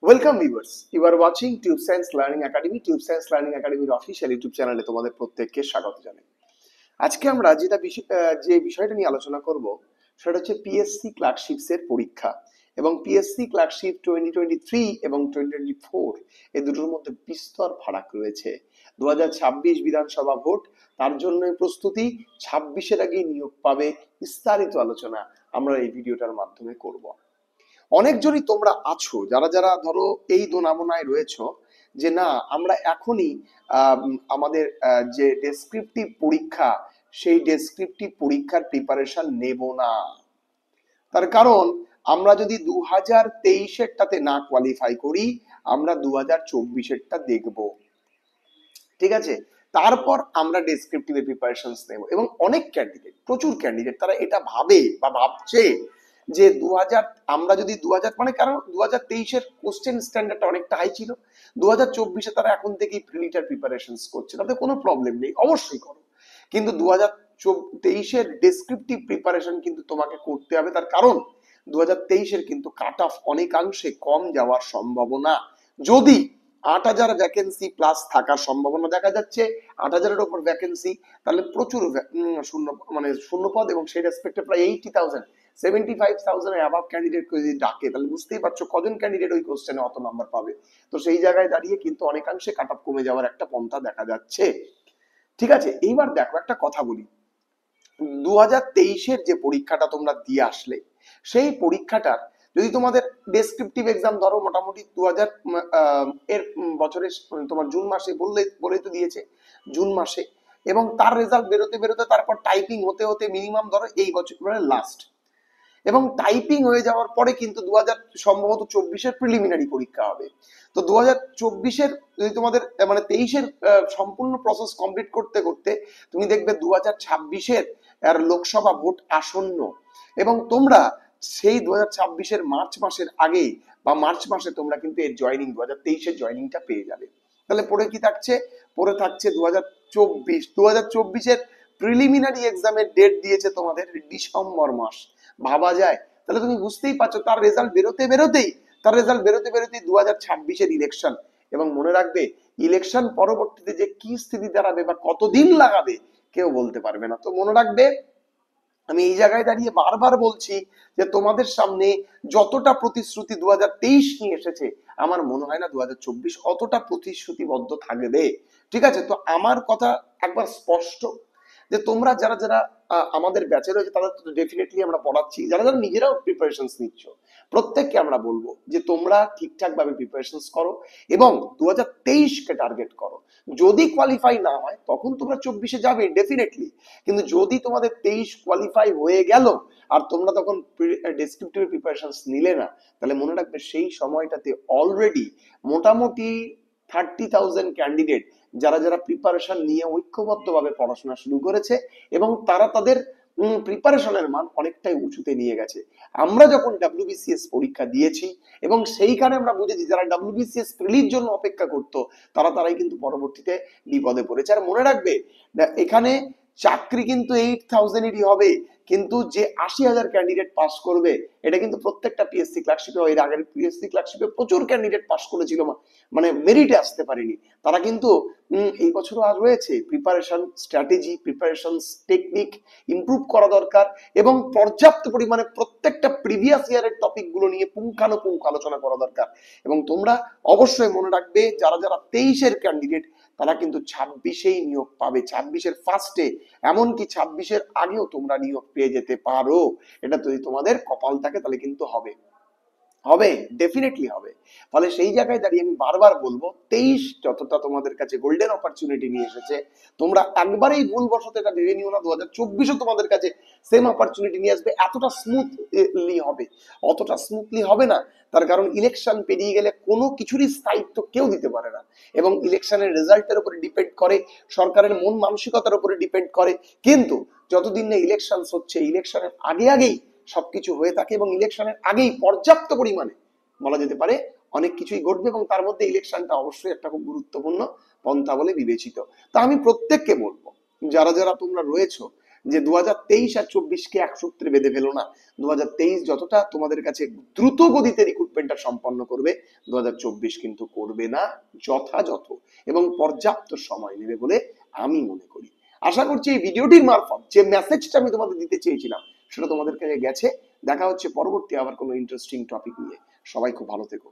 Welcome viewers. You are watching Tube Science Learning Academy. Tube Science Learning Academy official YouTube চ্যানেলে তোমাদের প্রত্যেককে স্বাগত জানাই। আজকে আমরা যে বিষয়টা নিয়ে আলোচনা করব সেটা হচ্ছে পিএসসি ক্লার্কশিপস এর পরীক্ষা এবং পিএসসি ক্লার্কশিপ 2023 এবং 2024 এই দুটোর মধ্যে বিস্তর ফারাক রয়েছে। 2026 বিধানসভা ভোট, তার জন্য প্রস্তুতি, 26-এর আগে নিয়োগ পাবে, বিস্তারিত আলোচনা আমরা এই ভিডিওটার মাধ্যমে করব। অনেকজনই তোমরা আছো যারা যারা ধরো এই দোনামোনায় রয়েছো যে না আমরা এখনই আমাদের যে ডেসক্রিপটিভ পরীক্ষা সেই ডেসক্রিপটিভ পরীক্ষার প্রিপারেশন নেব না। তার কারণ আমরা যদি 2023-এরটাতে না কোয়ালিফাই করি আমরা 2024-এরটা দেখব, ঠিক আছে? তারপর আমরা ডেসক্রিপটিভের প্রিপারেশনস নেব। এবং অনেক ক্যান্ডিডেট, প্রচুর ক্যান্ডিডেট তারা এটা ভাবে বা ভাবছে যে 2000 আমরা যদি 2000 মানে কারণ 2023-এর কোশ্চেন স্ট্যান্ডার্ডটা অনেকটা হাই ছিল, 2024-এ তারা এখন থেকেই প্রিলিটার প্রিপারেশনস করছে, তাতে কোনো প্রবলেম নেই, অবশ্যই করো। কিন্তু 2023-এর ডেসক্রিপটিভ প্রিপারেশন কিন্তু তোমাকে করতে হবে। তার কারণ 2023-এর কিন্তু কাট অফ অনেকাংশে কম যাওয়ার সম্ভাবনা। যদি 8000 ভ্যাকেন্সি প্লাস থাকার সম্ভাবনা দেখা যাচ্ছে, 8000-এর উপর ভ্যাকেন্সি, তাহলে প্রচুর শূন্যপদ এবং সেই রেসপেক্টে প্রায় 80,000 75,000 অ্যাবাভ ক্যান্ডিডেটকে যদি ডাকে তাহলে বুঝতেই পারছো কজন ক্যান্ডিডেট ওই কোশ্চেনে অত নাম্বার পাবে। তো সেই জায়গায় দাঁড়িয়ে কিন্তু অনেকাংশে কাট অফ কমে যাওয়ার একটা পন্থা দেখা যাচ্ছে, ঠিক আছে? এইবার দেখো একটা কথা বলি, 2023-এর যে পরীক্ষাটা তোমরা দিয়ে আসলে সেই পরীক্ষাটার যদি তোমাদের ডেসক্রিপটিভ এক্সাম ধরো মোটামুটি 2000 এর বছরের তোমার জুন মাসে বলেই তো দিয়েছে জুন মাসে, এবং তার রেজাল্ট বেরোতে বেরোতে তারপর টাইপিং হতে হতে মিনিমাম ধরো এই বছরের লাস্ট, এবং টাইপিং হয়ে যাওয়ার পরে কিন্তু সম্ভবত 24-এর প্রিলিমিনারি পরীক্ষা হবে। তো 2024-এর যদি তোমাদের 23-এর সম্পূর্ণ প্রসেস কমপ্লিট করতে করতে তুমি দেখবে 2026-এর লোকসভা ভোট আসন্ন, এবং তোমরা সেই 2026-এর মার্চ মাসের আগে বা মার্চ মাসে তোমরা কিন্তু এর জয়নিং 2023-এর জয়নিংটা পেয়ে যাবে। তাহলে পরে কি থাকছে? পরে থাকছে 2024-এর প্রিলিমিনারি এক্সামের ডেট দিয়েছে তোমাদের ডিসেম্বর মাস। ভাবা যায়? তাহলে তুমি বুঝতেই পারছো তার রেজাল্ট বেরোতে বেরোতেই 2026-এর ইলেকশন। এবং মনে রাখবে ইলেকশন পরবর্তীতে যে কি স্থিতি দাঁড়াবে বা কতদিন লাগাবে কেউ বলতে পারবে না। তো মনে রাখবে, আমি এই জায়গায় দাঁড়িয়ে বারবার বলছি যে তোমাদের সামনে যতটা প্রতিশ্রুতি 2023 নিয়ে এসেছে আমার মনে হয় না 2024 অতটা প্রতিশ্রুতিবদ্ধ থাকবে, ঠিক আছে? তো আমার কথা একবার স্পষ্ট যে তোমরা যারা যারা আমাদের ব্যাচে রয়েছে তাদের তো ডেফিনেটলি আমরা পড়াচ্ছি, যারা যারা নিজেরাও প্রিপারেশনস নিচ্ছ প্রত্যেককে আমরা বলবো যে তোমরা ঠিকঠাক ভাবে প্রিপারেশনস করো এবং 2023-কে টার্গেট করো। যদি কোয়ালিফাই না হয় তখন তোমরা 24-এ যাবে ডেফিনেটলি, কিন্তু যদি তোমাদের 23 কোয়ালিফাই হয়ে গেল আর তোমরা তখন ডেসক্রিপটিভ প্রিপারেশনস নিলে না, তাহলে মনে রাখবে সেই সময়টাতে অলরেডি মোটামুটি 30,000 ক্যান্ডিডেট যারা যারা প্রিপারেশন নিয়ে ঐক্যবদ্ধভাবে পড়াশোনা শুরু করেছে এবং তারা তাদের প্রিপারেশনের মান অনেকটাই উঁচুতে নিয়ে গেছে। আমরা যখন ডাব্লিউবিসিএস পরীক্ষা দিয়েছি এবং সেইখানে আমরা বুঝেছি যারা ডাব্লিউবিসিএস প্রিলির জন্য অপেক্ষা করতো তারাই কিন্তু পরবর্তীতে বিপদে পড়েছে। আর মনে রাখবে এখানে চাকরি কিন্তু 8,000-এরই হবে, কিন্তু যে 80,000 ক্যান্ডিডেট পাস করবে এটা কিন্তু প্রত্যেকটা পিএসসি ক্লার্কশিপে, এর আগের পিএসসি ক্লার্কশিপে প্রচুর ক্যান্ডিডেট পাস করেছিল, মেরিটে আসতে পারেনি, তারা কিন্তু এই বছরও আর রয়েছে। Preparation strategy, preparation technique improve করা দরকার এবং পর্যাপ্ত পরিমাণে প্রত্যেকটা প্রিভিয়াস ইয়ারের টপিকগুলো নিয়ে পুঙ্খানুপুঙ্খ আলোচনা করা দরকার। এবং তোমরা অবশ্যই মনে রাখবে যারা যারা 23-এর ক্যান্ডিডেট তারা কিন্তু 26-এই নিয়োগ পাবে, 26-এর ফার্স্টে, এমনকি 26-এর আগেও তোমরা নিয়োগ পেয়ে যেতে পারো। এটা যদি তোমাদের কপাল থাকে তাহলে কিন্তু হবে, ডেফিনেটলি হবে। ফলে সেই জায়গায় দাঁড়িয়ে আমি বারবার বলবো 23 যতটা তোমাদের কাছে গোল্ডেন অপরচুনিটি নিয়ে এসেছে, তোমরা একবারেই ভুলবশত এটা ভেবে নিও না 2024-ও তোমাদের কাছে সেম অপরচুনিটি নিয়ে আসবে। এতটা স্মুথলি হবে, অতটা স্মুথলি হবে না। তার কারণ ইলেকশন পেরিয়ে গেলে কোনো কিছুরই স্থায়িত্ব কেউ দিতে পারে না, এবং ইলেকশনের রেজাল্টের উপরে ডিপেন্ড করে, সরকারের মন মানসিকতার উপরে ডিপেন্ড করে। কিন্তু যতদিন না ইলেকশন হচ্ছে, ইলেকশনের আগেই সবকিছু হয়ে থাকে এবং ইলেকশনের আগেই পর্যাপ্ত পরিমাণে বলা যেতে পারে অনেক কিছুই ঘটবে, এবং তার মধ্যে ইলেকশনটা অবশ্যই একটা খুব গুরুত্বপূর্ণ পন্থা বলে বিবেচিত। তা আমি প্রত্যেককে বলবো যারা যারা তোমরা রয়েছো যে 2023 আর 24 কে এক সূত্রে বেঁধে ফেলো না। 2023 যতটা তোমাদের কাছে দ্রুত গতিতে রিক্রুটমেন্টটা সম্পন্ন করবে, 2024 কিন্তু করবে না, যথাযথ এবং পর্যাপ্ত সময় নেবে বলে আমি মনে করি। আশা করছি এই ভিডিওটির মারফত যে মেসেজটা আমি তোমাদের দিতে চেয়েছিলাম সেটা তোমাদের কাছে গেছে। দেখা হচ্ছে পরবর্তী আবার কোনো ইন্টারেস্টিং টপিক নিয়ে। সবাই খুব ভালো থেকো।